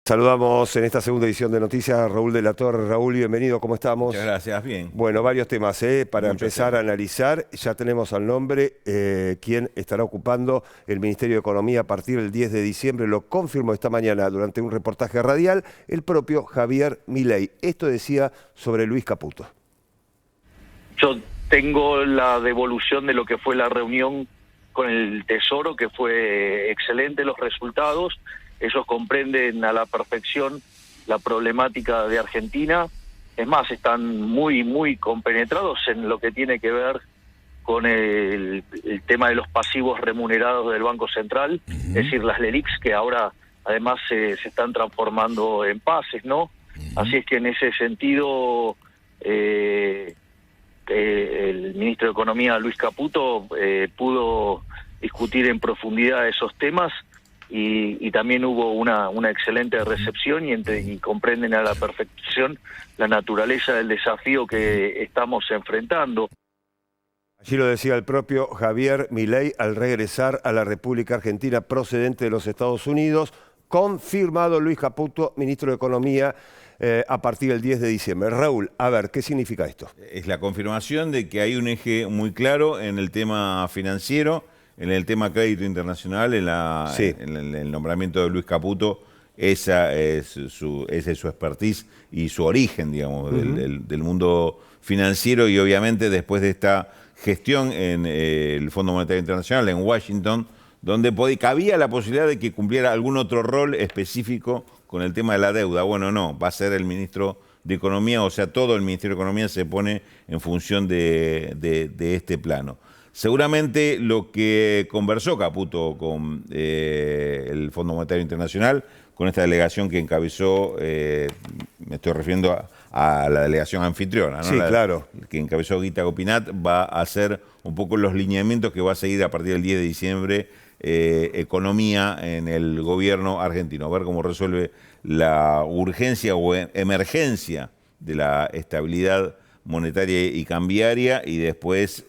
Saludamos en esta segunda edición de Noticias a Raúl de la Torre. Raúl, bienvenido, ¿cómo estamos? Muchas gracias, bien. Bueno, varios temas para Muchos empezar temas. a analizar. Ya tenemos al nombre, quién estará ocupando el Ministerio de Economía a partir del 10 de diciembre. Lo confirmó esta mañana durante un reportaje radial el propio Javier Milei. Esto decía sobre Luis Caputo. Yo tengo la devolución de lo que fue la reunión con el Tesoro, que fue excelente los resultados. Ellos comprenden a la perfección la problemática de Argentina. Es más, están muy compenetrados en lo que tiene que ver con el tema de los pasivos remunerados del Banco Central, es decir, las LELIQs, que ahora además se están transformando en pases, ¿no? Así es que en ese sentido el ministro de Economía, Luis Caputo, pudo discutir en profundidad esos temas y también hubo una excelente recepción y comprenden a la perfección la naturaleza del desafío que estamos enfrentando. Allí lo decía el propio Javier Milei al regresar a la República Argentina procedente de los Estados Unidos, confirmado Luis Caputo, ministro de Economía, a partir del 10 de diciembre. Raúl, a ver, ¿qué significa esto? Es la confirmación de que hay un eje muy claro en el tema financiero, en el tema crédito internacional, en el nombramiento de Luis Caputo. Esa es su expertise y su origen, digamos, del mundo financiero, y obviamente después de esta gestión en el Fondo Monetario Internacional en Washington, donde cabía la posibilidad de que cumpliera algún otro rol específico con el tema de la deuda. Bueno, no, va a ser el ministro de Economía, o sea, todo el Ministerio de Economía se pone en función de este plano. Seguramente lo que conversó Caputo con el Fondo Monetario Internacional, con esta delegación que encabezó, me estoy refiriendo a la delegación anfitriona, ¿no? Sí, claro. Que encabezó Guita Gopinath, va a hacer un poco los lineamientos que va a seguir a partir del 10 de diciembre Economía en el gobierno argentino, a ver cómo resuelve la urgencia o emergencia de la estabilidad monetaria y cambiaria, y después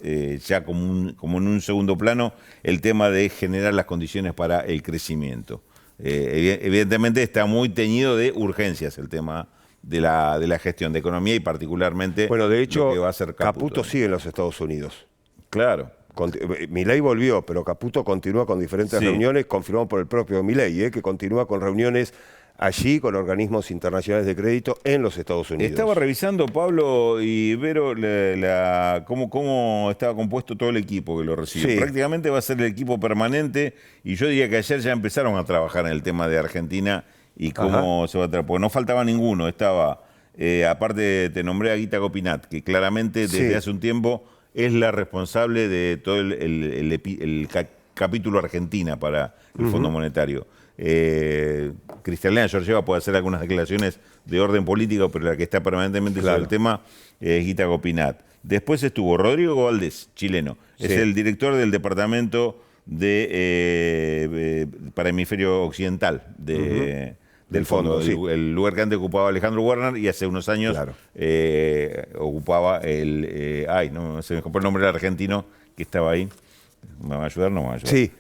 ya como en un segundo plano el tema de generar las condiciones para el crecimiento. Evidentemente está muy teñido de urgencias el tema de la gestión de economía, y particularmente Bueno, de hecho, lo que va a hacer Caputo sigue en los Estados Unidos. Claro. Milei volvió, pero Caputo continúa con diferentes reuniones, confirmado por el propio Milei, que continúa con reuniones allí con organismos internacionales de crédito en los Estados Unidos. Estaba revisando, Pablo y Vero, cómo estaba compuesto todo el equipo que lo recibe. Sí. Prácticamente va a ser el equipo permanente, y yo diría que ayer ya empezaron a trabajar en el tema de Argentina y cómo se va a tratar. Porque no faltaba ninguno, estaba, aparte te nombré a Guita Gopinath, que claramente desde hace un tiempo es la responsable de todo el capítulo Argentina para el Fondo Monetario. Cristalina Georgieva puede hacer algunas declaraciones de orden político, pero la que está permanentemente sobre el tema es Guita Gopinath. Después estuvo Rodrigo Valdés, chileno, es el director del departamento para hemisferio occidental del fondo, el lugar que antes ocupaba Alejandro Werner, y hace unos años ocupaba no se me escapó el nombre del argentino que estaba ahí. ¿Me va a ayudar? No me va a ayudar. Sí,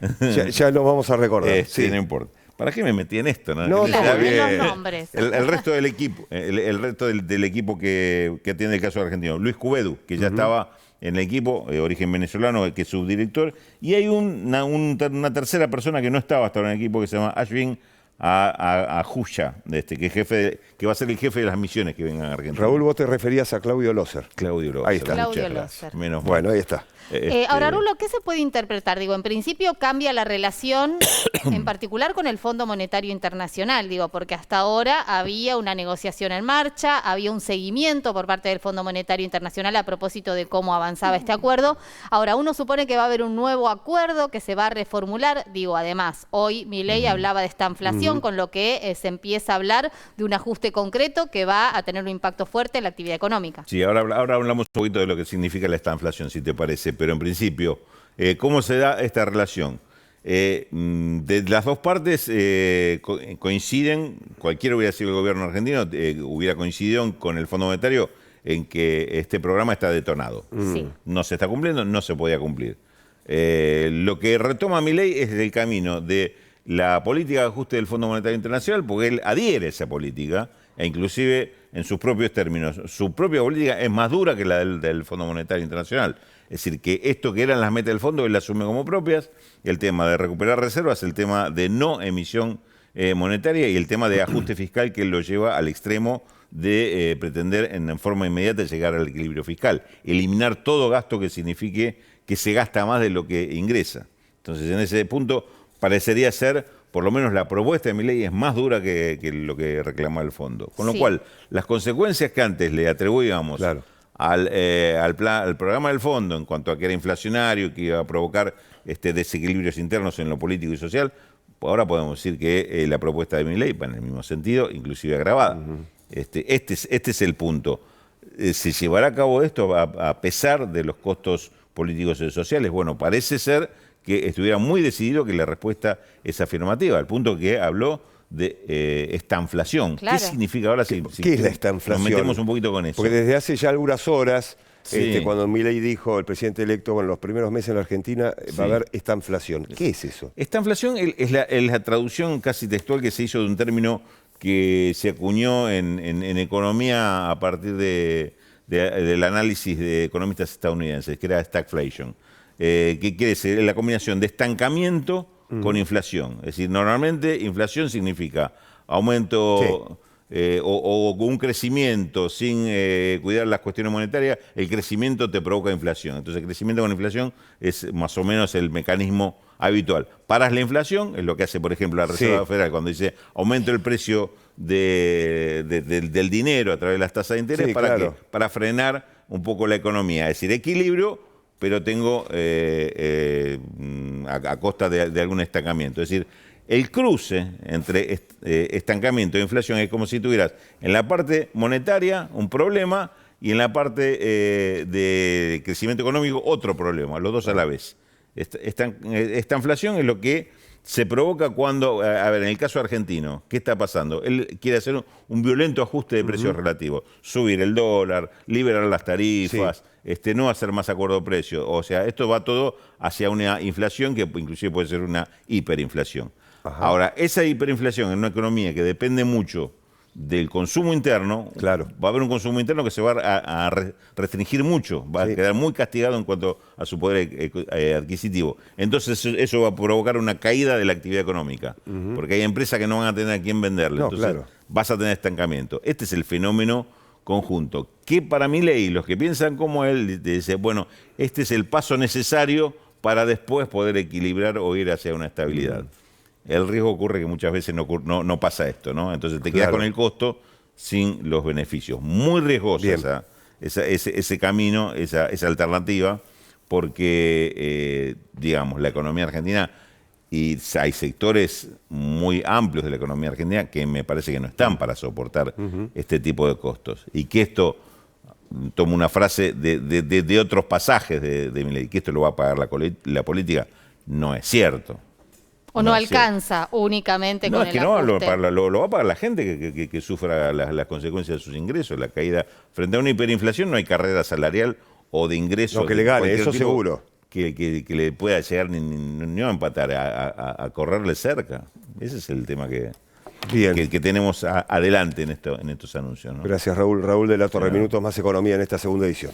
ya lo vamos a recordar. No importa. ¿Para qué me metí en esto? No, claro, los nombres. El resto del equipo, el resto del equipo que atiende el caso argentino. Luis Cubedu, que ya estaba en el equipo, origen venezolano, que es subdirector. Y hay una tercera persona que no estaba hasta ahora en el equipo, que se llama Ashwin Ahuja, que va a ser el jefe de las misiones que vengan a Argentina. Raúl, vos te referías a Claudio Loser. Claudio Loser. Ahí está. Claudio Loser. Menos mal. Bueno, ahí está. Ahora, Rulo, ¿qué se puede interpretar? Digo, en principio cambia la relación, en particular con el Fondo Monetario Internacional, digo, porque hasta ahora había una negociación en marcha, había un seguimiento por parte del Fondo Monetario Internacional a propósito de cómo avanzaba este acuerdo. Ahora, uno supone que va a haber un nuevo acuerdo que se va a reformular. Digo, además, hoy Milei hablaba de esta inflación, con lo que se empieza a hablar de un ajuste concreto que va a tener un impacto fuerte en la actividad económica. Sí, ahora hablamos un poquito de lo que significa esta inflación, si te parece. Pero en principio, ¿cómo se da esta relación? De las dos partes coinciden, cualquiera hubiera sido el gobierno argentino, hubiera coincidido con el Fondo Monetario en que este programa está detonado. No se está cumpliendo, no se podía cumplir. Lo que retoma Milei es el camino de la política de ajuste del Fondo Monetario Internacional, porque él adhiere a esa política, e inclusive en sus propios términos, su propia política es más dura que la del Fondo Monetario Internacional. Es decir, que esto que eran las metas del fondo, él las asume como propias, el tema de recuperar reservas, el tema de no emisión monetaria y el tema de ajuste fiscal que él lo lleva al extremo de pretender en forma inmediata llegar al equilibrio fiscal, eliminar todo gasto que signifique que se gasta más de lo que ingresa. Entonces, en ese punto parecería ser, por lo menos la propuesta de Milei es más dura que lo que reclama el fondo. Con lo cual, las consecuencias que antes le atribuíamos al programa del fondo en cuanto a que era inflacionario, que iba a provocar desequilibrios internos en lo político y social, ahora podemos decir que la propuesta de Milei va en el mismo sentido, inclusive agravada. Este es el punto. ¿Se llevará a cabo esto a pesar de los costos políticos y sociales? Bueno, parece ser que estuviera muy decidido que la respuesta es afirmativa, al punto que habló de estanflación. Claro. ¿Qué significa ahora? ¿Qué es la estanflación? Nos metemos un poquito con eso. Porque desde hace ya algunas horas, Sí. cuando Milei dijo, el presidente electo, bueno, los primeros meses en la Argentina va a haber estanflación. ¿Qué es eso? Estanflación es la traducción casi textual que se hizo de un término que se acuñó en economía a partir del análisis de economistas estadounidenses, que era stagflation, que quiere decir la combinación de estancamiento con inflación. Es decir, normalmente inflación significa aumento o un crecimiento sin cuidar las cuestiones monetarias, el crecimiento te provoca inflación. Entonces el crecimiento con inflación es más o menos el mecanismo habitual. Paras la inflación, es lo que hace, por ejemplo, la Reserva Federal cuando dice aumento el precio del dinero a través de las tasas de interés para frenar un poco la economía. Es decir, equilibrio, pero tengo a costa de algún estancamiento. Es decir, el cruce entre estancamiento e inflación es como si tuvieras en la parte monetaria un problema y en la parte de crecimiento económico otro problema, los dos a la vez. Esta inflación es lo que se provoca cuando, a ver, en el caso argentino, ¿qué está pasando? Él quiere hacer un violento ajuste de precios relativos, subir el dólar, liberar las tarifas, no hacer más acuerdo de precios. O sea, esto va todo hacia una inflación que inclusive puede ser una hiperinflación. Ahora, esa hiperinflación en una economía que depende mucho del consumo interno, va a haber un consumo interno que se va a restringir mucho, va a quedar muy castigado en cuanto a su poder adquisitivo. Entonces eso va a provocar una caída de la actividad económica, porque hay empresas que no van a tener a quién venderle, entonces vas a tener estancamiento. Este es el fenómeno conjunto, que para Milei, los que piensan como él, dicen, bueno, este es el paso necesario para después poder equilibrar o ir hacia una estabilidad. El riesgo ocurre que muchas veces no pasa esto, ¿no? Entonces te quedas con el costo sin los beneficios. Muy riesgoso ese camino, esa alternativa, porque, digamos, la economía argentina, y hay sectores muy amplios de la economía argentina que me parece que no están para soportar este tipo de costos. Y que esto, tomo una frase de otros pasajes de Milei, que esto lo va a pagar la política, no es cierto. O no alcanza únicamente con el ajuste. No, lo va a pagar la gente que sufra las consecuencias de sus ingresos, la caída. Frente a una hiperinflación no hay carrera salarial o de ingresos. No, que le gane, eso seguro. Que le pueda llegar ni a empatar, a correrle cerca. Ese es el tema que tenemos adelante en estos anuncios, ¿no? Gracias, Raúl. Raúl de la Torre, Minutos Más Economía en esta segunda edición.